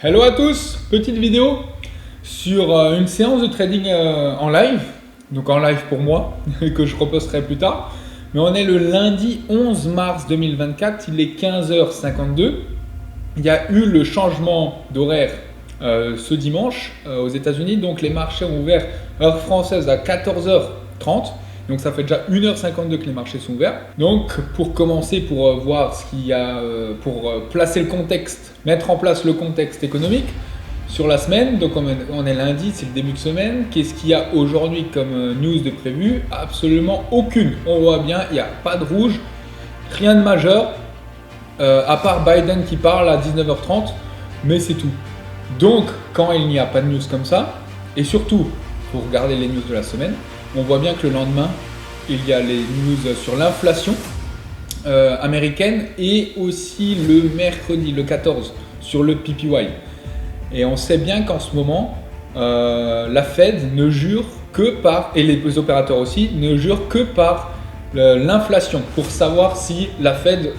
Hello à tous, petite vidéo sur une séance de trading en live, donc en live pour moi, que je reposterai plus tard. Mais on est le lundi 11 mars 2024, il est 15h52. Il y a eu le changement d'horaire ce dimanche aux États-Unis, donc les marchés ont ouvert heure française à 14h30. Donc ça fait déjà 1h52 que les marchés sont ouverts. Donc pour commencer, pour voir ce qu'il y a, pour placer le contexte, mettre en place le contexte économique sur la semaine. Donc on est lundi, c'est le début de semaine. Qu'est-ce qu'il y a aujourd'hui comme news de prévu? Absolument aucune. On voit bien, il n'y a pas de rouge, rien de majeur, à part Biden qui parle à 19h30, mais c'est tout. Donc quand il n'y a pas de news comme ça, et surtout, pour regarder les news de la semaine, on voit bien que le lendemain, il y a les news sur l'inflation américaine et aussi le mercredi, le 14, sur le PPY. Et on sait bien qu'en ce moment, la Fed ne jure que par, et les opérateurs aussi, ne jurent que par l'inflation pour savoir si la Fed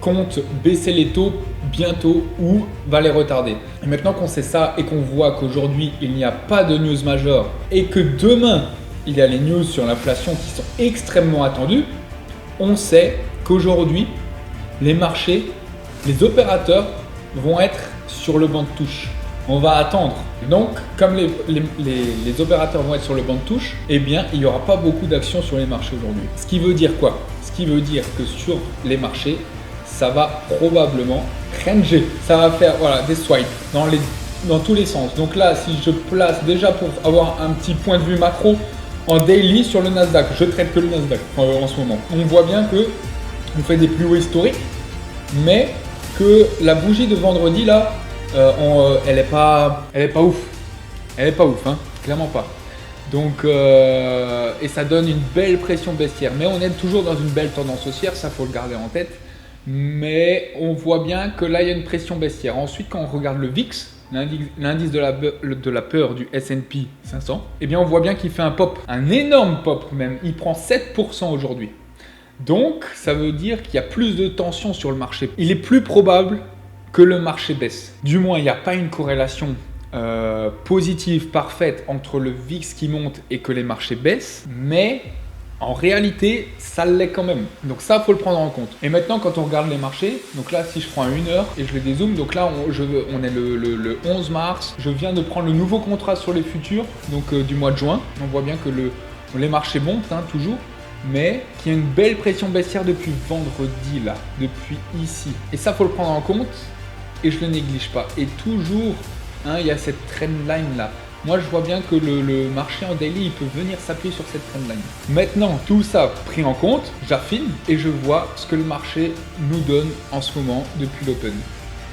compte baisser les taux bientôt ou va les retarder. Et maintenant qu'on sait ça et qu'on voit qu'aujourd'hui, il n'y a pas de news majeure et que demain, il y a les news sur l'inflation qui sont extrêmement attendues, on sait qu'aujourd'hui, les marchés, les opérateurs vont être sur le banc de touche. On va attendre. Donc, comme les opérateurs vont être sur le banc de touche, eh bien, il n'y aura pas beaucoup d'actions sur les marchés aujourd'hui. Ce qui veut dire quoi? Ce qui veut dire que sur les marchés, ça va probablement ranger. Ça va faire des swipes dans tous les sens. Donc là, si je place déjà pour avoir un petit point de vue macro, en daily sur le Nasdaq, je traite que le Nasdaq en ce moment. On voit bien que on fait des plus hauts historiques, mais que la bougie de vendredi là, elle est pas ouf. Elle est pas ouf, hein, clairement pas. Donc et ça donne une belle pression baissière. Mais on est toujours dans une belle tendance haussière, ça faut le garder en tête. Mais on voit bien que là il y a une pression baissière. Ensuite, quand on regarde le VIX, l'indice de la peur du S&P 500, eh bien on voit bien qu'il fait un pop, un énorme pop même. Il prend 7% aujourd'hui. Donc ça veut dire qu'il y a plus de tension sur le marché. Il est plus probable que le marché baisse. Du moins, il n'y a pas une corrélation positive parfaite entre le VIX qui monte et que les marchés baissent, mais en réalité, ça l'est quand même. Donc ça, faut le prendre en compte. Et maintenant, quand on regarde les marchés, donc là, si je prends à 1 heure et je les dézoome, donc là, on est le 11 mars. Je viens de prendre le nouveau contrat sur les futurs, donc du mois de juin. On voit bien que les marchés montent, hein, toujours, mais qu'il y a une belle pression baissière depuis vendredi, là, depuis ici. Et ça, faut le prendre en compte et je ne le néglige pas. Et toujours, hein, il y a cette trendline là. Moi, je vois bien que le marché en daily, il peut venir s'appuyer sur cette trendline. Maintenant, tout ça pris en compte, j'affine et je vois ce que le marché nous donne en ce moment depuis l'open.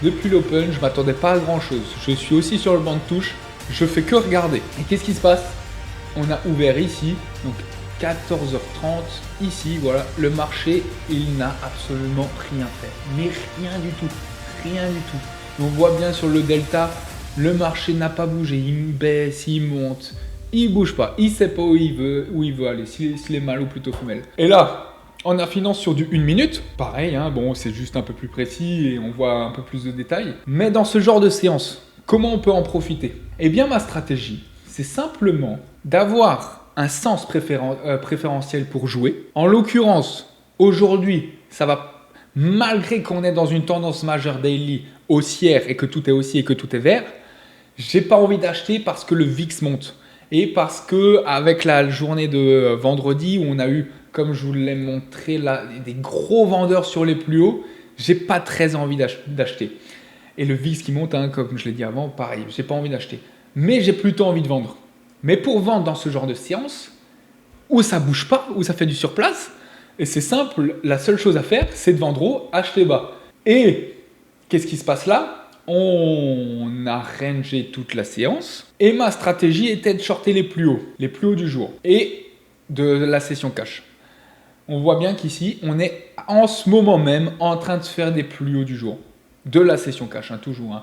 Depuis l'open, je ne m'attendais pas à grand chose. Je suis aussi sur le banc de touche, je fais que regarder. Et qu'est-ce qui se passe? On a ouvert ici, donc 14h30, ici, voilà. Le marché, il n'a absolument rien fait. Mais rien du tout. Rien du tout. On voit bien sur le delta, le marché n'a pas bougé, il baisse, il monte, il bouge pas, il sait pas où il veut aller, s'il est mâle ou plutôt femelle. Et là, en affinant sur du 1 minute, pareil, hein, bon, c'est juste un peu plus précis et on voit un peu plus de détails. Mais dans ce genre de séance, comment on peut en profiter? Eh bien, ma stratégie, c'est simplement d'avoir un sens préférentiel pour jouer. En l'occurrence, aujourd'hui, ça va. Malgré qu'on est dans une tendance majeure daily haussière et que tout est haussier et que tout est vert, j'ai pas envie d'acheter parce que le VIX monte et parce que avec la journée de vendredi où on a eu, comme je vous l'ai montré là, des gros vendeurs sur les plus hauts, j'ai pas très envie d'acheter. Et le VIX qui monte, hein, comme je l'ai dit avant, pareil, j'ai pas envie d'acheter. Mais j'ai plutôt envie de vendre. Mais pour vendre dans ce genre de séance où ça bouge pas, où ça fait du surplace, et c'est simple, la seule chose à faire, c'est de vendre haut, acheter bas. Et qu'est-ce qui se passe là? On a rangé toute la séance et ma stratégie était de shorter les plus hauts du jour et de la session cash. On voit bien qu'ici, on est en ce moment même en train de faire des plus hauts du jour. De la session cash, hein, toujours.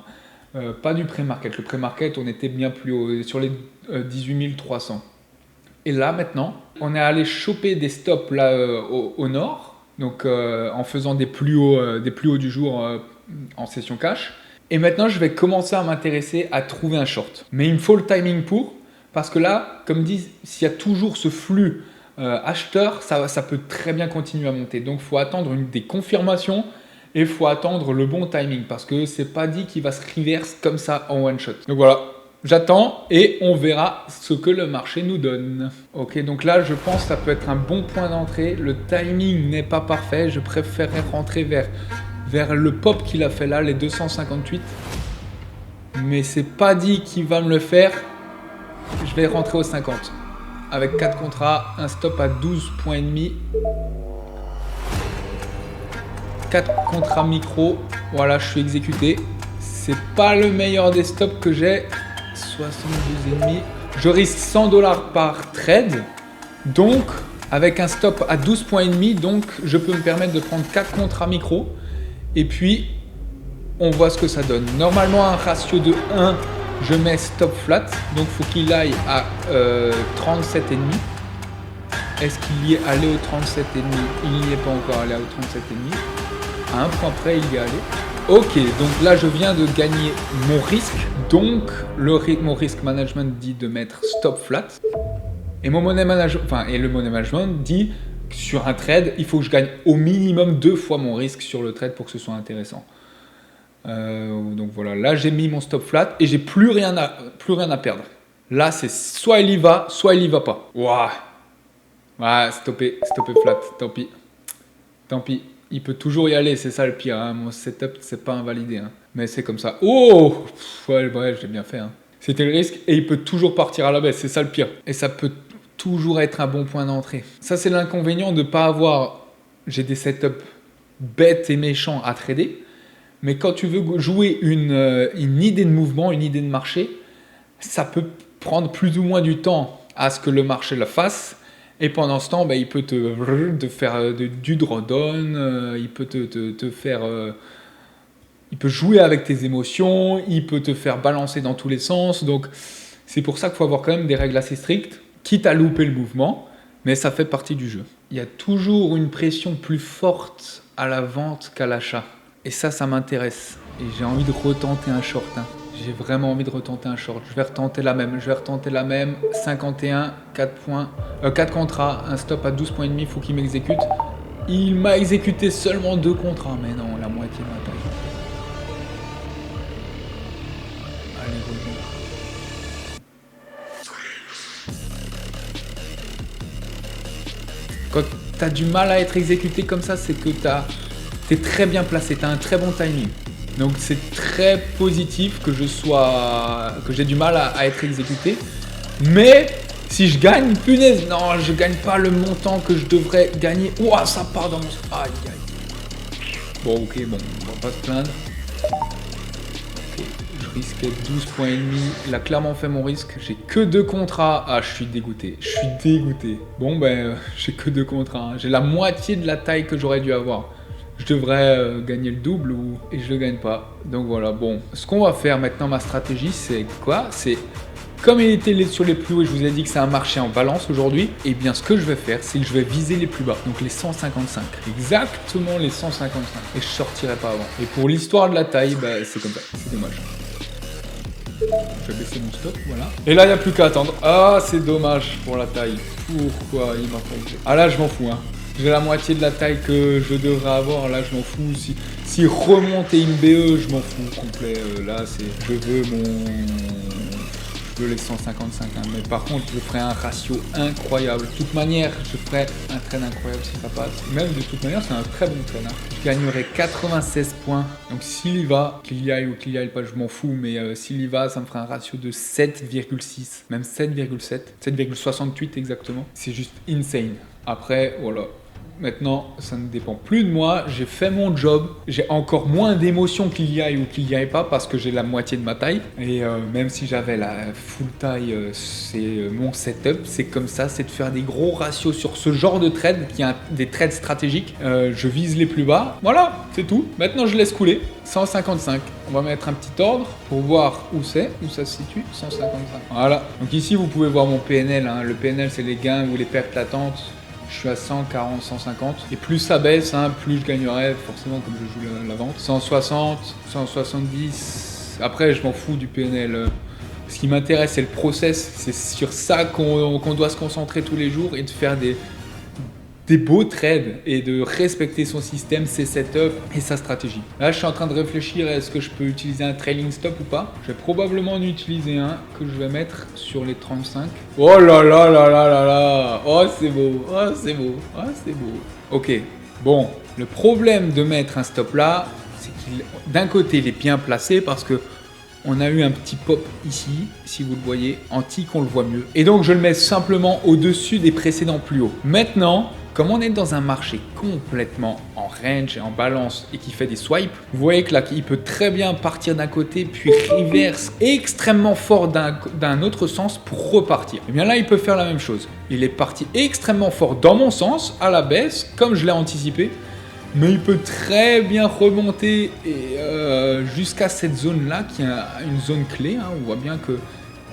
Hein. Pas du pré-market. Le pré-market, on était bien plus haut, sur les 18 300. Et là, maintenant, on est allé choper des stops là au nord, donc en faisant des plus hauts du jour en session cash. Et maintenant, je vais commencer à m'intéresser à trouver un short. Mais il me faut le timing pour, parce que là, comme dit, s'il y a toujours ce flux acheteur, ça peut très bien continuer à monter. Donc, il faut attendre des confirmations et il faut attendre le bon timing parce que c'est pas dit qu'il va se reverse comme ça en one shot. Donc voilà, j'attends et on verra ce que le marché nous donne. Ok, donc là, je pense que ça peut être un bon point d'entrée. Le timing n'est pas parfait. Je préférerais rentrer vers le pop qu'il a fait là, les 258. Mais c'est pas dit qu'il va me le faire. Je vais rentrer au 50. Avec 4 contrats, un stop à 12 points et demi. 4 contrats micro. Voilà, je suis exécuté. C'est pas le meilleur des stops que j'ai. 72,5. Je risque 100 $ par trade. Donc, avec un stop à 12 points et demi, donc je peux me permettre de prendre 4 contrats micro. Et puis, on voit ce que ça donne. Normalement, un ratio de 1, je mets stop flat. Donc, il faut qu'il aille à 37,5. Est-ce qu'il y est allé au 37,5? Il n'y est pas encore allé au 37,5. À un point près, il y est allé. Ok, donc là, je viens de gagner mon risque. Donc, mon risk management dit de mettre stop flat. Et mon money management, le money management dit sur un trade, il faut que je gagne au minimum 2 fois mon risque sur le trade pour que ce soit intéressant. Donc voilà, là j'ai mis mon stop flat et j'ai plus rien à perdre. Là c'est soit il y va pas. Waouh. Ouais, stopper flat, tant pis. Il peut toujours y aller, c'est ça le pire. Hein. Mon setup c'est pas invalidé, hein. Mais c'est comme ça. Oh, ouais, j'ai bien fait. Hein. C'était le risque et il peut toujours partir à la baisse, c'est ça le pire. Et ça peut toujours être un bon point d'entrée. Ça c'est l'inconvénient de pas avoir. J'ai des setups bêtes et méchants à trader. Mais quand tu veux jouer une idée de mouvement, une idée de marché, ça peut prendre plus ou moins du temps à ce que le marché le fasse. Et pendant ce temps, il peut te faire du drawdown, il peut te faire... il peut jouer avec tes émotions, il peut te faire balancer dans tous les sens. Donc, c'est pour ça qu'il faut avoir quand même des règles assez strictes, quitte à louper le mouvement, mais ça fait partie du jeu. Il y a toujours une pression plus forte à la vente qu'à l'achat. Et ça m'intéresse. Et j'ai envie de retenter un short. Hein. J'ai vraiment envie de retenter un short. Je vais retenter la même. 51, 4 points, 4 contrats, un stop à 12 points et demi, il faut qu'il m'exécute. Il m'a exécuté seulement 2 contrats. Mais non, la moitié de ma taille. Allez, reviens. Quand tu as du mal à être exécuté comme ça, c'est que t'es très bien placé, tu as un très bon timing. Donc c'est très positif que j'ai du mal à être exécuté. Mais si je gagne, punaise, non, je gagne pas le montant que je devrais gagner. Ouah, ça part dans mon... Aïe, aïe. Bon, ok, on va pas se plaindre. Okay, je risque 12 points et demi. Il a clairement fait mon risque. J'ai que 2 contrats. Ah, je suis dégoûté. Bon, j'ai que 2 contrats. Hein. J'ai la moitié de la taille que j'aurais dû avoir. Je devrais gagner le double et je le gagne pas. Donc voilà, bon. Ce qu'on va faire maintenant, ma stratégie, c'est quoi? C'est, comme il était sur les plus hauts et je vous ai dit que c'est un marché en balance aujourd'hui, et bien ce que je vais faire, c'est que je vais viser les plus bas. Donc les 155. Exactement les 155. Et je sortirai pas avant. Et pour l'histoire de la taille, c'est comme ça. C'est dommage. Je vais baisser mon stop, voilà. Et là, il n'y a plus qu'à attendre. Ah, c'est dommage pour la taille. Pourquoi il m'a fait... Ah là, je m'en fous, hein. J'ai la moitié de la taille que je devrais avoir, là je m'en fous. Si remonter une BE, je m'en fous complet. Là c'est. Je veux les 155. Hein. Mais par contre, je ferai un ratio incroyable. De toute manière, je ferai un trade incroyable si ça passe. Même de toute manière, c'est un très bon trade. Hein. Je gagnerai 96 points. Donc s'il y va, qu'il y aille ou qu'il y aille pas, je m'en fous. Mais s'il y va, ça me fera un ratio de 7,6. Même 7,7. 7,68 exactement. C'est juste insane. Après, voilà. Maintenant, ça ne dépend plus de moi. J'ai fait mon job. J'ai encore moins d'émotions qu'il y aille ou qu'il n'y aille pas parce que j'ai la moitié de ma taille. Et même si j'avais la full taille, c'est mon setup. C'est comme ça, c'est de faire des gros ratios sur ce genre de trade qui est des trades stratégiques. Je vise les plus bas. Voilà, c'est tout. Maintenant, je laisse couler. 155. On va mettre un petit ordre pour voir où ça se situe. 155. Voilà. Donc ici, vous pouvez voir mon PNL. Hein. Le PNL, c'est les gains ou les pertes latentes. Je suis à 140, 150. Et plus ça baisse, hein, plus je gagnerai, forcément, comme je joue la vente. 160, 170. Après, je m'en fous du PNL. Ce qui m'intéresse, c'est le process. C'est sur ça qu'on doit se concentrer tous les jours et de faire des beaux trades et de respecter son système, ses setups et sa stratégie. Là, je suis en train de réfléchir, est-ce que je peux utiliser un trailing stop ou pas? Je vais probablement en utiliser un que je vais mettre sur les 35. Oh là là là là là là. Oh, c'est beau. Oh, c'est beau. Oh, c'est beau. Ok. Bon, le problème de mettre un stop là, c'est qu'il, d'un côté, il est bien placé parce que on a eu un petit pop ici, si vous le voyez, en tick, on le voit mieux. Et donc, je le mets simplement au-dessus des précédents plus hauts. Maintenant, comme on est dans un marché complètement en range et en balance et qui fait des swipes, vous voyez que là, il peut très bien partir d'un côté, puis reverse extrêmement fort d'un autre sens pour repartir. Et bien là, il peut faire la même chose. Il est parti extrêmement fort dans mon sens, à la baisse, comme je l'ai anticipé. Mais il peut très bien remonter jusqu'à cette zone-là, qui est une zone clé. Hein. On voit bien que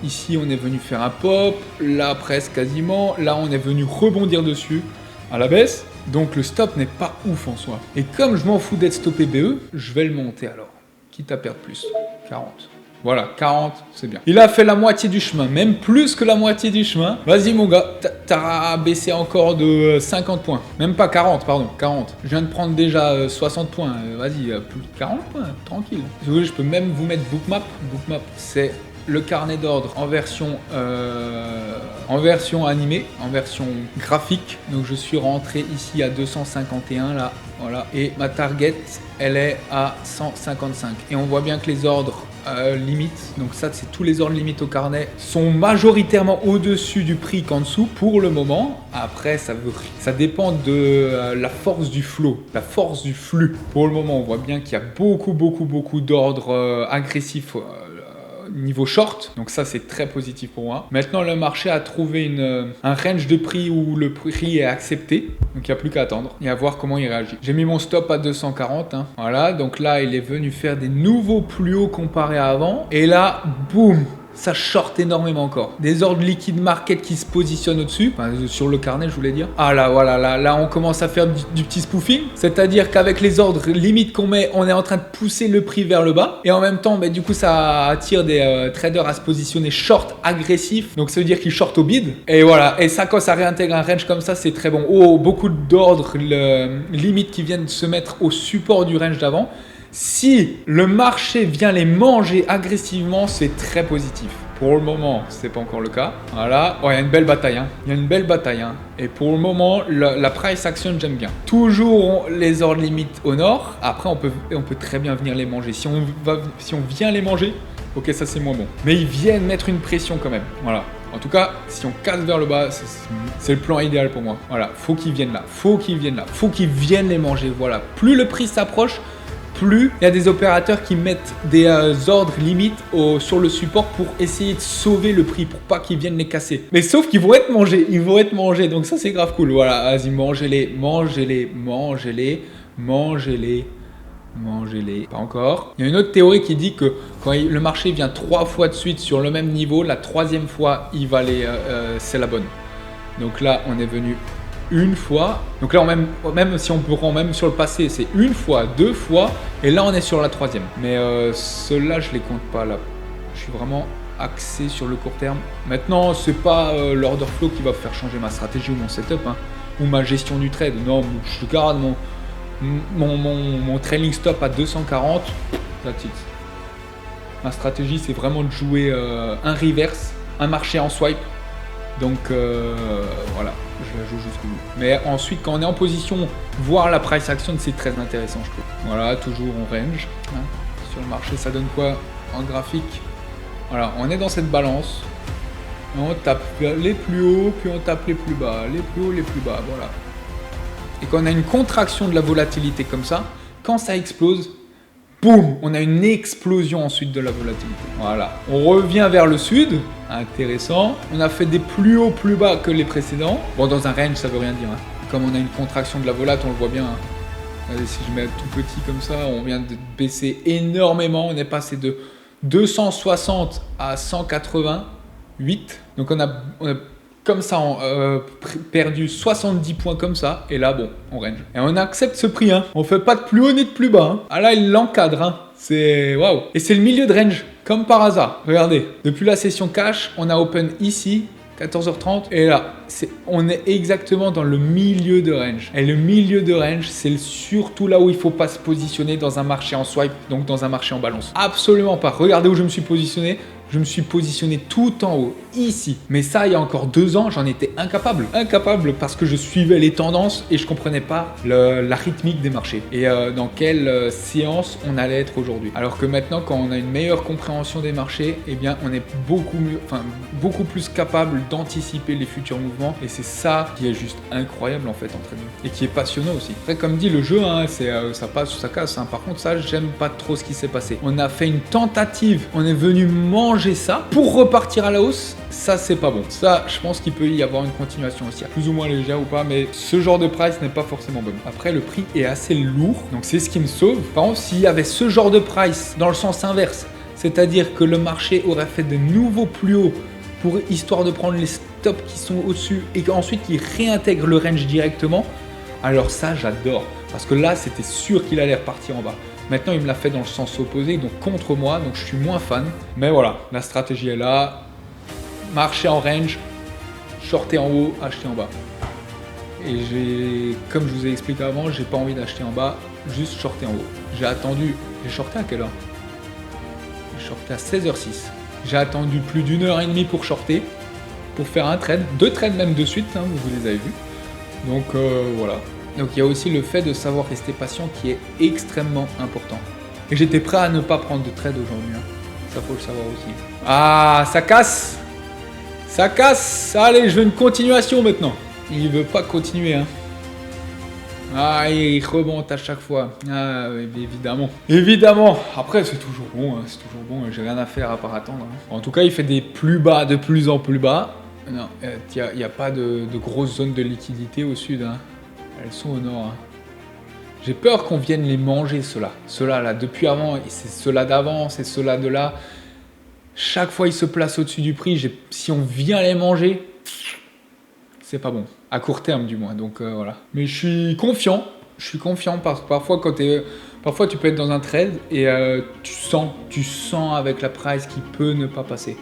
ici, on est venu faire un pop, là, presque quasiment. Là, on est venu rebondir dessus à la baisse. Donc, le stop n'est pas ouf en soi. Et comme je m'en fous d'être stoppé BE, je vais le monter alors. Quitte à perdre plus. 40. Voilà, 40, c'est bien. Il a fait la moitié du chemin, même plus que la moitié du chemin. Vas-y mon gars, t'as baissé encore de 50 points. Même pas 40, pardon, 40. Je viens de prendre déjà 60 points. Vas-y, plus de 40 points, tranquille. Si vous voulez, je peux même vous mettre bookmap. Bookmap, c'est le carnet d'ordre en version animée, en version graphique. Donc je suis rentré ici à 251 là, voilà. Et ma target, elle est à 155. Et on voit bien que les ordres limites, donc ça c'est tous les ordres limites au carnet, sont majoritairement au-dessus du prix qu'en dessous pour le moment. Après ça dépend de la force du flow, la force du flux. Pour le moment on voit bien qu'il y a beaucoup d'ordres agressifs niveau short, donc ça c'est très positif pour moi. Maintenant le marché a trouvé un range de prix où le prix est accepté, donc il n'y a plus qu'à attendre et à voir comment il réagit. J'ai mis mon stop à 240, hein. Voilà, donc là il est venu faire des nouveaux plus hauts comparé à avant, et là, boum, ça short énormément encore. Des ordres liquide market qui se positionnent au-dessus, enfin, sur le carnet je voulais dire. Ah là voilà, là on commence à faire du petit spoofing, c'est-à-dire qu'avec les ordres limites qu'on met, on est en train de pousser le prix vers le bas, et en même temps du coup ça attire des traders à se positionner short agressif, donc ça veut dire qu'ils short au bid, et voilà, et ça quand ça réintègre un range comme ça c'est très bon. Oh, beaucoup d'ordres limites qui viennent se mettre au support du range d'avant. Si le marché vient les manger agressivement, c'est très positif. Pour le moment, c'est pas encore le cas. Voilà. Oh, il y a une belle bataille. Hein. Il y a une belle bataille. Hein. Et pour le moment, la price action, j'aime bien. Toujours les ordres limites au nord. Après, on peut très bien venir les manger. Si on vient les manger, ok, ça c'est moins bon. Mais ils viennent mettre une pression quand même. Voilà. En tout cas, si on casse vers le bas, c'est le plan idéal pour moi. Voilà. Faut qu'ils viennent là. Faut qu'ils viennent les manger. Voilà. Plus le prix s'approche, plus il y a des opérateurs qui mettent des ordres limites sur le support pour essayer de sauver le prix, pour pas qu'ils viennent les casser. Mais sauf qu'ils vont être mangés, donc ça c'est grave cool. Voilà, vas-y, mangez-les, pas encore. Il y a une autre théorie qui dit que quand le marché vient 3 fois de suite sur le même niveau, la 3e fois, c'est la bonne. Donc là, on est venu une fois, donc là même si on prend même sur le passé, c'est une fois, 2 fois, et là on est sur la 3e. Mais ceux-là je les compte pas là. Je suis vraiment axé sur le court terme. Maintenant c'est pas l'order flow qui va faire changer ma stratégie ou mon setup, hein, ou ma gestion du trade. Non, je garde mon trailing stop à 240. That's it. Ma stratégie c'est vraiment de jouer un reverse, un marché en swipe. Donc voilà, je la joue jusqu'au bout. Mais ensuite, quand on est en position, voir la price action, c'est très intéressant, je trouve. Voilà, toujours en range. Hein. Sur le marché, ça donne quoi en graphique? Voilà, on est dans cette balance. On tape les plus hauts, puis on tape les plus bas. Les plus hauts, les plus bas, voilà. Et quand on a une contraction de la volatilité comme ça, quand ça explose, boum, on a une explosion ensuite de la volatilité. Voilà, on revient vers le sud, intéressant. On a fait des plus hauts, plus bas que les précédents. Bon, dans un range, ça veut rien dire. Hein. Comme on a une contraction de la volate, on le voit bien. Hein. Regardez, si je mets tout petit comme ça, on vient de baisser énormément. On est passé de 260 à 188. Donc on a comme ça, perdu 70 points comme ça, et là, bon, on range. Et on accepte ce prix, hein. On fait pas de plus haut ni de plus bas, hein. Ah là, il l'encadre, hein. C'est waouh. Et c'est le milieu de range, comme par hasard. Regardez, depuis la session cash, on a open ici, 14h30, et là, on est exactement dans le milieu de range. Et le milieu de range, c'est surtout là où il faut pas se positionner dans un marché en swipe, donc dans un marché en balance. Absolument pas. Regardez où je me suis positionné. Je me suis positionné tout en haut, ici. Mais ça, il y a encore 2 ans, j'en étais incapable. Incapable parce que je suivais les tendances et je comprenais pas la rythmique des marchés. Et dans quelle séance on allait être aujourd'hui. Alors que maintenant, quand on a une meilleure compréhension des marchés, eh bien, on est beaucoup plus capable d'anticiper les futurs mouvements. Et c'est ça qui est juste incroyable en fait en trading. Et qui est passionnant aussi. Après, comme dit le jeu, hein, ça passe ou ça casse. Hein. Par contre, ça, j'aime pas trop ce qui s'est passé. On a fait une tentative. On est venu manger ça pour repartir à la hausse, ça c'est pas bon. Ça, je pense qu'il peut y avoir une continuation aussi, plus ou moins légère ou pas, mais ce genre de price n'est pas forcément bon. Après, le prix est assez lourd, donc c'est ce qui me sauve. Par contre, s'il y avait ce genre de price dans le sens inverse, c'est-à-dire que le marché aurait fait de nouveaux plus hauts pour histoire de prendre les stops qui sont au-dessus et qu'ensuite il réintègre le range directement, alors ça j'adore, parce que là c'était sûr qu'il allait repartir en bas. Maintenant, il me l'a fait dans le sens opposé, donc contre moi, donc je suis moins fan. Mais voilà, la stratégie est là. Marcher en range, shorter en haut, acheter en bas. Et comme je vous ai expliqué avant, j'ai pas envie d'acheter en bas, juste shorter en haut. J'ai shorté à quelle heure? J'ai shorté à 16h06. J'ai attendu plus d'1h30 pour shorter, pour faire un trade, 2 trades même de suite, hein, vous les avez vus. Donc voilà. Donc il y a aussi le fait de savoir rester patient qui est extrêmement important. Et j'étais prêt à ne pas prendre de trade aujourd'hui. Hein. Ça faut le savoir aussi. Ah, ça casse. Ça casse. Allez, je veux une continuation maintenant. Il veut pas continuer. Hein. Ah, il remonte à chaque fois. Ah, évidemment. Évidemment. Après, c'est toujours bon. Hein. C'est toujours bon. J'ai rien à faire à part attendre. Hein. En tout cas, il fait des plus bas de plus en plus bas. Non, il n'y a pas de grosse zone de liquidité au sud. Hein. Elles sont au nord. Hein. J'ai peur qu'on vienne les manger, ceux-là. Ceux-là, là, depuis avant, c'est ceux-là d'avant, c'est ceux-là de là. Chaque fois, ils se placent au-dessus du prix. Si on vient les manger, c'est pas bon. À court terme, du moins. Donc, voilà. Mais je suis confiant. Parce que parfois, tu peux être dans un trade et tu sens avec la price qu'il peut ne pas passer.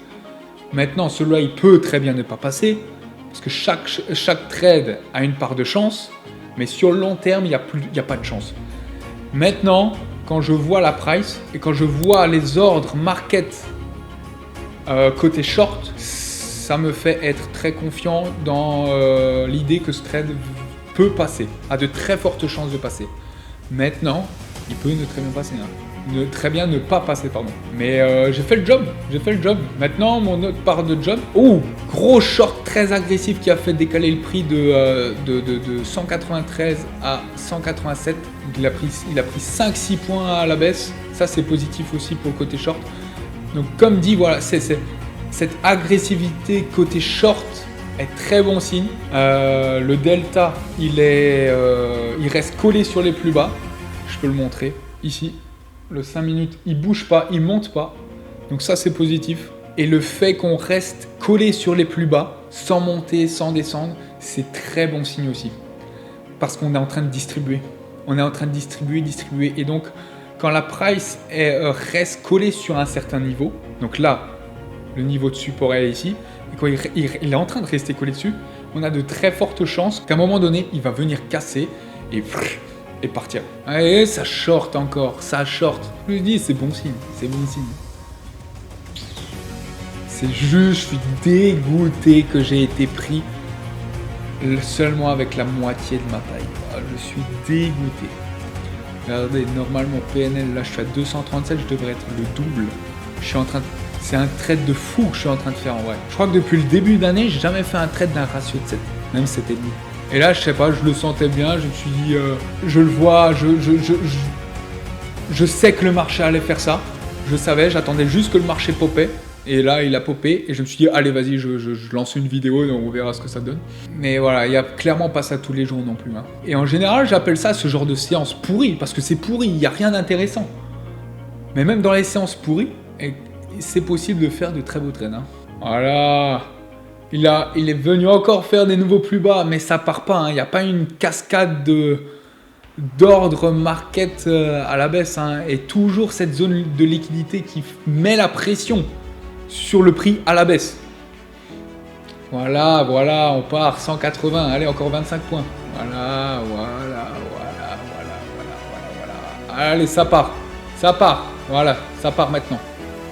Maintenant, celui-là, il peut très bien ne pas passer. Parce que chaque trade a une part de chance. Mais sur le long terme, il n'y a pas de chance. Maintenant, quand je vois la price et quand je vois les ordres market côté short, ça me fait être très confiant dans l'idée que ce trade peut passer, a de très fortes chances de passer. Maintenant, il peut ne très bien passer. Hein. Très bien ne pas passer, pardon. Mais j'ai fait le job. Maintenant, mon autre part de job. Oh, gros short très agressif qui a fait décaler le prix de 193 à 187. Donc il a pris 5-6 points à la baisse. Ça, c'est positif aussi pour le côté short. Donc, comme dit, voilà, cette agressivité côté short est très bon signe. Le delta, il reste collé sur les plus bas. Je peux le montrer ici. Le 5 minutes, il bouge pas, il monte pas. Donc ça, c'est positif. Et le fait qu'on reste collé sur les plus bas, sans monter, sans descendre, c'est très bon signe aussi. Parce qu'on est en train de distribuer. On est en train de distribuer. Et donc, quand la price reste collée sur un certain niveau, donc là, le niveau de support est ici, et quand il est en train de rester collé dessus, on a de très fortes chances qu'à un moment donné, il va venir casser et partir. Et ça short encore, ça short. Je me dis, c'est bon signe. C'est juste, je suis dégoûté que j'ai été pris seulement avec la moitié de ma taille. Je suis dégoûté. Regardez, normalement PNL, là je suis à 237, je devrais être le double. C'est un trade de fou que je suis en train de faire en vrai. Je crois que depuis le début d'année, j'ai jamais fait un trade d'un ratio de 7, même 7,5. Et là, je sais pas, je le sentais bien, je me suis dit, je le vois, je sais que le marché allait faire ça. Je savais, j'attendais juste que le marché popait. Et là, il a popé et je me suis dit, allez, vas-y, je lance une vidéo et on verra ce que ça donne. Mais voilà, il n'y a clairement pas ça tous les jours non plus. Hein. Et en général, j'appelle ça ce genre de séance pourrie, parce que c'est pourri, il n'y a rien d'intéressant. Mais même dans les séances pourries, c'est possible de faire de très beaux trades. Hein. Voilà. Il est venu encore faire des nouveaux plus bas, mais ça part pas. Il n'y a pas une cascade d'ordre market à la baisse. Et toujours cette zone de liquidité qui met la pression sur le prix à la baisse. Voilà, on part 180. Allez, encore 25 points. Voilà. Allez, ça part. Voilà, ça part maintenant.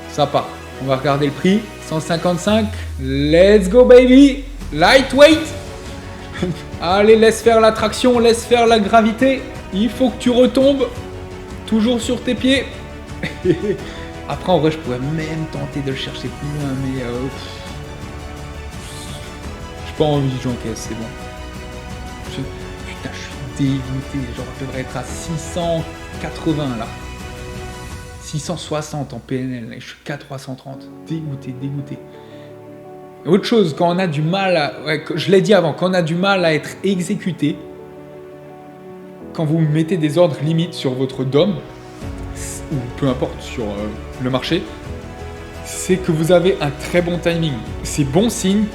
Ça part. On va regarder le prix. 155. Let's go, baby. Lightweight. Allez, laisse faire la traction, laisse faire la gravité. Il faut que tu retombes. Toujours sur tes pieds. Après, en vrai, je pourrais même tenter de le chercher plus loin, mais... j'ai pas envie, j'encaisse, c'est bon. Putain, je suis dégoûté. Genre, je devrais être à 680, là. 660 en PNL, et je suis qu'à 330. Dégoûté. Autre chose, quand on a du mal à... Ouais, je l'ai dit avant, quand on a du mal à être exécuté, quand vous mettez des ordres limites sur votre DOM, ou peu importe sur le marché, c'est que vous avez un très bon timing. C'est bon signe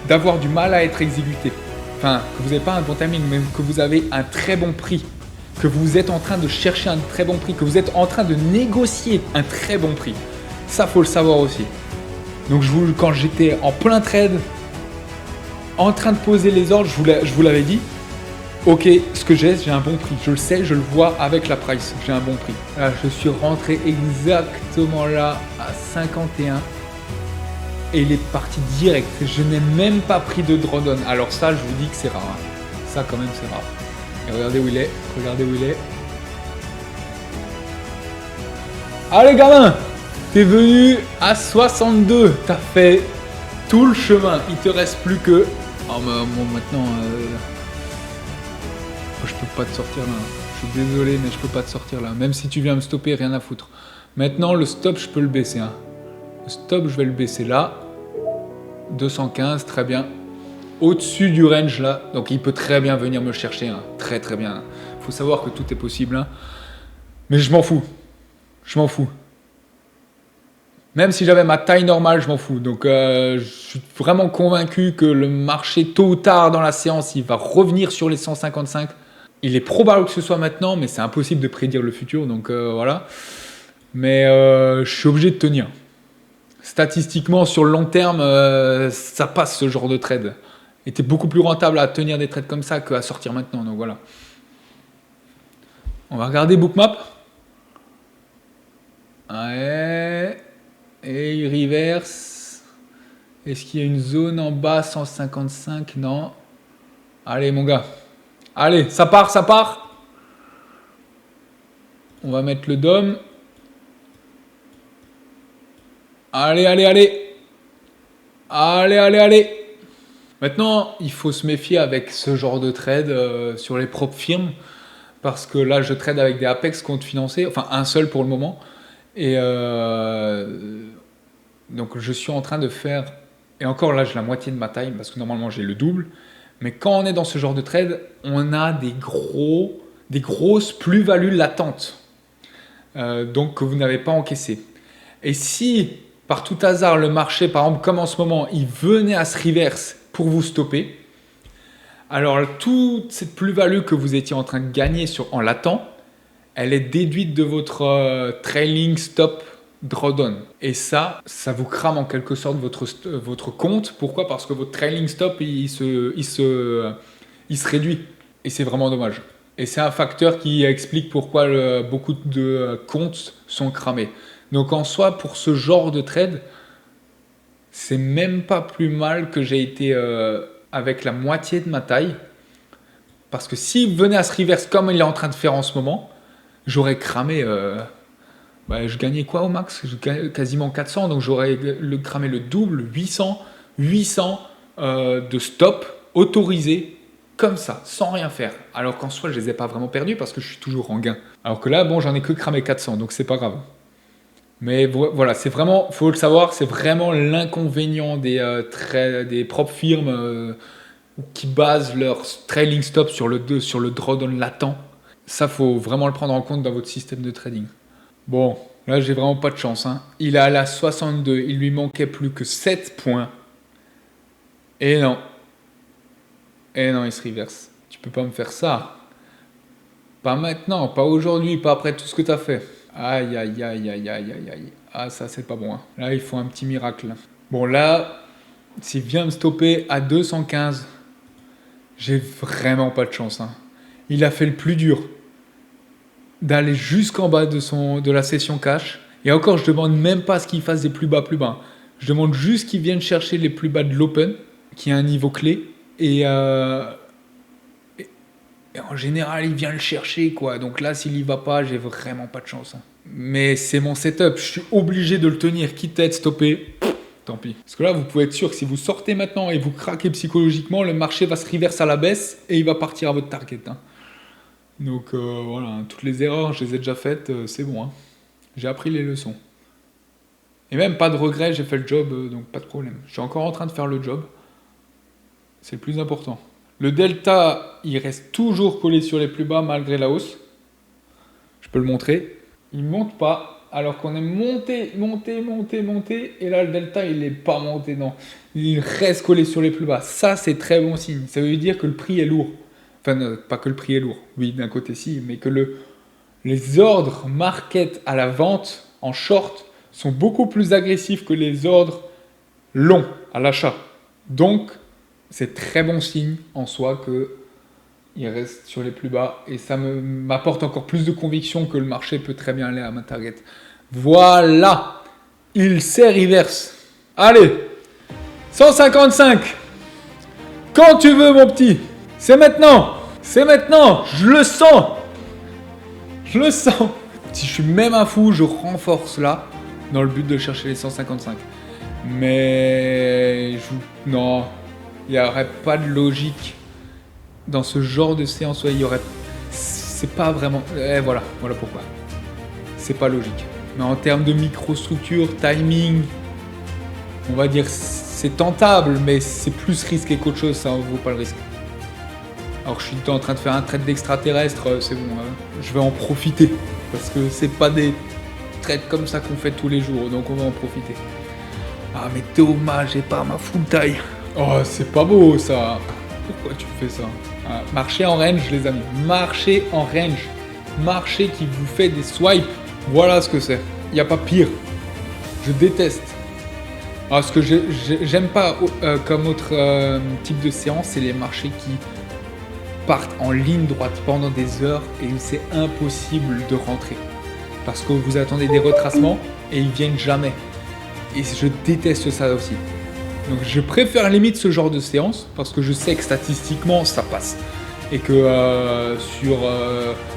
d'avoir du mal à être exécuté. Enfin, que vous n'avez pas un bon timing, mais que vous avez un très bon prix. Que vous êtes en train de chercher un très bon prix, que vous êtes en train de négocier un très bon prix. Ça, faut le savoir aussi. Donc, quand j'étais en plein trade, en train de poser les ordres, je vous l'avais dit, ok, ce que j'ai un bon prix. Je le sais, je le vois avec la price, j'ai un bon prix. Là, je suis rentré exactement là, à 51. Et il est parti direct. Je n'ai même pas pris de drawdown. Alors ça, je vous dis que c'est rare. Ça, quand même, c'est rare. Et regardez où il est. Allez gamin, t'es venu à 62. T'as fait tout le chemin. Il te reste plus que... Oh mais bon, maintenant... Je peux pas te sortir là. Je suis désolé, mais je peux pas te sortir là. Même si tu viens me stopper, rien à foutre. Maintenant, le stop, je peux le baisser. Le stop, je vais le baisser là. 215, très bien. Au-dessus du range là. Donc il peut très bien venir me chercher. Très bien. Faut savoir que tout est possible. Mais je m'en fous. Même si j'avais ma taille normale, je m'en fous. Donc je suis vraiment convaincu que le marché, tôt ou tard dans la séance, il va revenir sur les 155. Il est probable que ce soit maintenant, mais c'est impossible de prédire le futur. Donc voilà. Mais je suis obligé de tenir. Statistiquement, sur le long terme, ça passe ce genre de trade. Et t'es beaucoup plus rentable à tenir des trades comme ça qu'à sortir maintenant. Donc voilà. On va regarder Bookmap. Ouais. Et il reverse. Est-ce qu'il y a une zone en bas 155? Non. Allez mon gars. Allez, ça part. On va mettre le DOM. Allez. Maintenant, il faut se méfier avec ce genre de trade sur les propres firmes. Parce que là, je trade avec des Apex comptes financés. Enfin, un seul pour le moment. Et donc, je suis en train de faire... Et encore là, j'ai la moitié de ma taille. Parce que normalement, j'ai le double. Mais quand on est dans ce genre de trade, on a des grosses plus-values latentes. Donc, que vous n'avez pas encaissées. Et si... par tout hasard, le marché, par exemple, comme en ce moment, il venait à se reverse pour vous stopper. Alors, toute cette plus-value que vous étiez en train de gagner en latent, elle est déduite de votre trailing stop drawdown. Et ça vous crame en quelque sorte votre compte. Pourquoi? Parce que votre trailing stop, il se réduit. Et c'est vraiment dommage. Et c'est un facteur qui explique pourquoi beaucoup de comptes sont cramés. Donc en soi, pour ce genre de trade, c'est même pas plus mal que j'ai été avec la moitié de ma taille. Parce que s'il venait à se reverse comme il est en train de faire en ce moment, j'aurais cramé... je gagnais quoi au max? Quasiment 400, donc j'aurais cramé le double, 800 de stop autorisé comme ça, sans rien faire. Alors qu'en soi, je les ai pas vraiment perdus parce que je suis toujours en gain. Alors que là, bon, j'en ai que cramé 400, donc c'est pas grave. Mais voilà, c'est vraiment, faut le savoir, c'est vraiment l'inconvénient des propres firmes qui basent leur trailing stop sur le drawdown latent. Ça, faut vraiment le prendre en compte dans votre système de trading. Bon, là, j'ai vraiment pas de chance. Il est à la 62, il lui manquait plus que 7 points. Et non. Et non, il se reverse. Tu peux pas me faire ça. Pas maintenant, pas aujourd'hui, pas après tout ce que t'as fait. Aïe, aïe, aïe, aïe, aïe, aïe, aïe. Ah, ça, c'est pas bon. Hein. Là, il faut un petit miracle. Bon, là, s'il vient me stopper à 215, j'ai vraiment pas de chance. Hein. Il a fait le plus dur. D'aller jusqu'en bas de la session cash. Et encore, je demande même pas ce qu'il fasse des plus bas, plus bas. Je demande juste qu'il vienne chercher les plus bas de l'open, qui a un niveau clé. Et en général, il vient le chercher, quoi. Donc là, s'il y va pas, j'ai vraiment pas de chance. Hein. Mais c'est mon setup. Je suis obligé de le tenir, quitte à être stoppé. Tant pis. Parce que là, vous pouvez être sûr que si vous sortez maintenant et vous craquez psychologiquement, le marché va se reverse à la baisse et il va partir à votre target. Hein. Donc voilà, toutes les erreurs, je les ai déjà faites, c'est bon. Hein. J'ai appris les leçons. Et même pas de regret, j'ai fait le job, donc pas de problème. Je suis encore en train de faire le job. C'est le plus important. Le delta, il reste toujours collé sur les plus bas malgré la hausse. Je peux le montrer. Il ne monte pas, alors qu'on est monté. Et là, le delta, il n'est pas monté, non. Il reste collé sur les plus bas. Ça, c'est très bon signe. Ça veut dire que le prix est lourd. Enfin, pas que le prix est lourd. Oui, d'un côté, si. Mais que les ordres market à la vente, en short, sont beaucoup plus agressifs que les ordres longs à l'achat. Donc, c'est très bon signe en soi qu'il reste sur les plus bas et ça m'apporte encore plus de conviction que le marché peut très bien aller à ma target. Voilà, il s'est reverse. Allez, 155. Quand tu veux, mon petit. C'est maintenant, je le sens. Si je suis même un fou, je renforce là dans le but de chercher les 155. Mais non. Il n'y aurait pas de logique dans ce genre de séance. Ouais, il y aurait. C'est pas vraiment. Voilà pourquoi. C'est pas logique. Mais en termes de microstructure, timing, on va dire c'est tentable, mais c'est plus risqué qu'autre chose. Ça ne vaut pas le risque. Alors que je suis en train de faire un trade d'extraterrestre, c'est bon. Je vais en profiter parce que c'est pas des trades comme ça qu'on fait tous les jours, donc on va en profiter. Ah mais Thomas, j'ai pas ma full taille. Oh, c'est pas beau ça. Pourquoi tu fais ça? Marché en range, les amis. Marché en range. Marché qui vous fait des swipes. Voilà ce que c'est. Il n'y a pas pire. Je déteste. Alors, ce que j'aime pas comme autre type de séance, c'est les marchés qui partent en ligne droite pendant des heures et c'est impossible de rentrer. Parce que vous attendez des retracements et ils viennent jamais. Et je déteste ça aussi. Donc je préfère limite ce genre de séance parce que je sais que statistiquement ça passe. Et que sur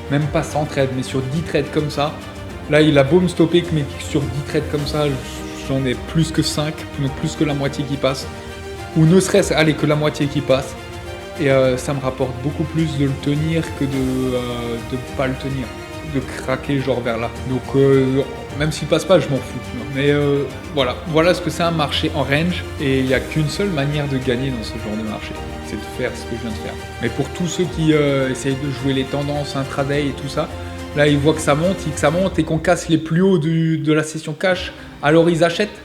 même pas 100 trades mais sur 10 trades comme ça, là il a beau me stopper mais sur 10 trades comme ça j'en ai plus que 5, donc plus que la moitié qui passe. Ou ne serait-ce que la moitié qui passe. Et ça me rapporte beaucoup plus de le tenir que de pas le tenir. De craquer genre vers là. Donc même s'il passe pas, je m'en fous. Mais voilà ce que c'est un marché en range. Et il n'y a qu'une seule manière de gagner dans ce genre de marché. C'est de faire ce que je viens de faire. Mais pour tous ceux qui essayent de jouer les tendances intraday et tout ça, là ils voient que ça monte et qu'on casse les plus hauts de la session cash. Alors ils achètent.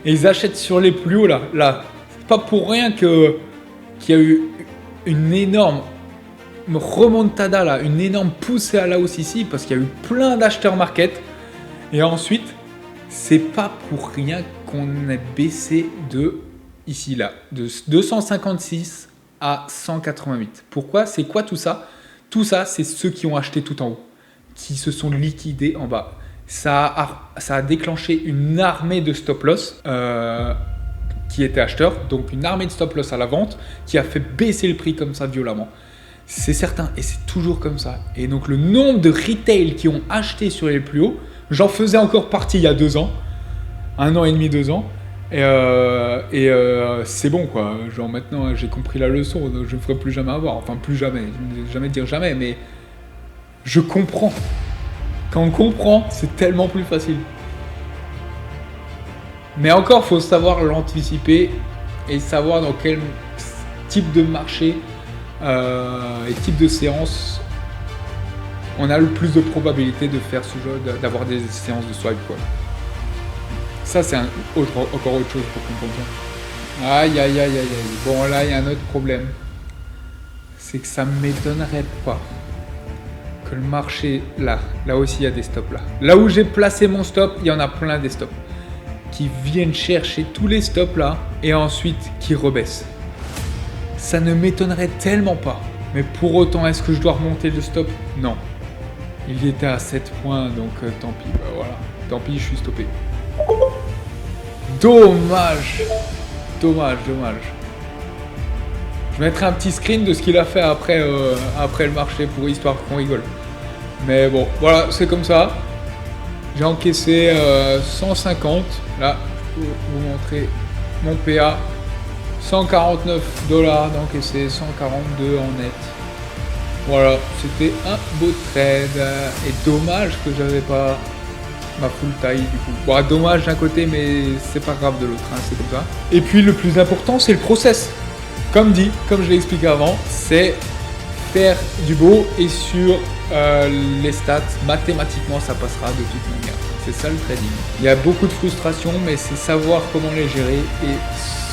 Et ils achètent sur les plus hauts là. C'est pas pour rien qu'il y a eu une énorme remontada là, une énorme poussée à la hausse ici parce qu'il y a eu plein d'acheteurs market et ensuite c'est pas pour rien qu'on a baissé de ici là de 256 à 188. Pourquoi? C'est quoi tout ça? Tout ça c'est ceux qui ont acheté tout en haut qui se sont liquidés en bas. Ça a déclenché une armée de stop loss qui étaient acheteurs, donc une armée de stop loss à la vente qui a fait baisser le prix comme ça violemment. C'est certain, et c'est toujours comme ça. Et donc le nombre de retail qui ont acheté sur les plus hauts, j'en faisais encore partie il y a 2 ans, 1 an et demi, 2 ans, et c'est bon quoi. Genre maintenant j'ai compris la leçon, donc je ne ferai plus jamais avoir, enfin plus jamais, je ne vais jamais dire jamais, mais je comprends. Quand on comprend, c'est tellement plus facile. Mais encore, il faut savoir l'anticiper et savoir dans quel type de marché et type de séance on a le plus de probabilité de faire ce jeu, d'avoir des séances de swipe quoi. Ça c'est encore autre chose pour comprendre ça. Aïe, aïe, aïe, aïe, aïe. Bon, là, il y a un autre problème. C'est que ça m'étonnerait pas que le marché, là aussi, il y a des stops, là. Là où j'ai placé mon stop, il y en a plein des stops. Qui viennent chercher tous les stops, là, et ensuite, qui rebaissent. Ça ne m'étonnerait tellement pas. Mais pour autant, est-ce que je dois remonter le stop? Non. Il était à 7 points, donc tant pis. Bah, voilà. Tant pis, je suis stoppé. Dommage. Dommage, dommage. Je mettrai un petit screen de ce qu'il a fait après le marché pour histoire qu'on rigole. Mais bon, voilà, c'est comme ça. J'ai encaissé 150. Là, je peux vous montrer mon PA. 149 $ d'encaissé, 142 en net. Voilà, c'était un beau trade. Et dommage que j'avais pas ma full taille du coup. Bon, dommage d'un côté, mais c'est pas grave de l'autre, hein, c'est comme ça. Et puis le plus important, c'est le process. Comme dit, comme je l'ai expliqué avant, c'est faire du beau et sur les stats, mathématiquement, ça passera de toute manière. C'est ça le trading. Il y a beaucoup de frustration, mais c'est savoir comment les gérer et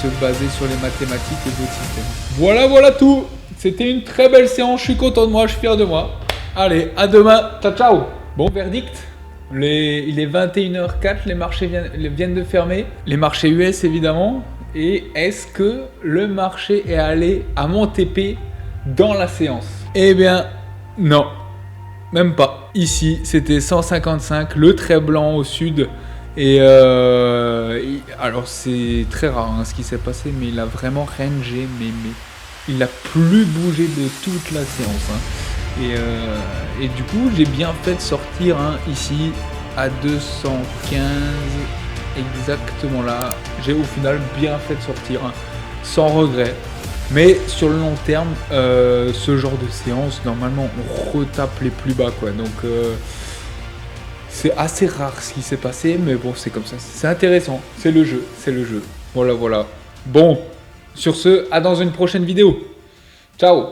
se baser sur les mathématiques et d'autres systèmes. Voilà, voilà tout. C'était une très belle séance. Je suis content de moi, je suis fier de moi. Allez, à demain. Ciao, ciao. Bon, verdict. Il est 21h04, les marchés viennent de fermer. Les marchés US, évidemment. Et est-ce que le marché est allé à mon TP dans la séance? Eh bien, non. Même pas. Ici, c'était 155, le trait blanc au sud. Et alors, c'est très rare hein, ce qui s'est passé, mais il a vraiment rangé, mais il n'a plus bougé de toute la séance. Hein. Et du coup, j'ai bien fait de sortir hein, ici à 215, exactement là. J'ai au final bien fait de sortir, hein, sans regret. Mais sur le long terme, ce genre de séance, normalement, on retape les plus bas, quoi. Donc, c'est assez rare ce qui s'est passé, mais bon, c'est comme ça. C'est intéressant. C'est le jeu, c'est le jeu. Voilà, voilà. Bon, sur ce, à dans une prochaine vidéo. Ciao!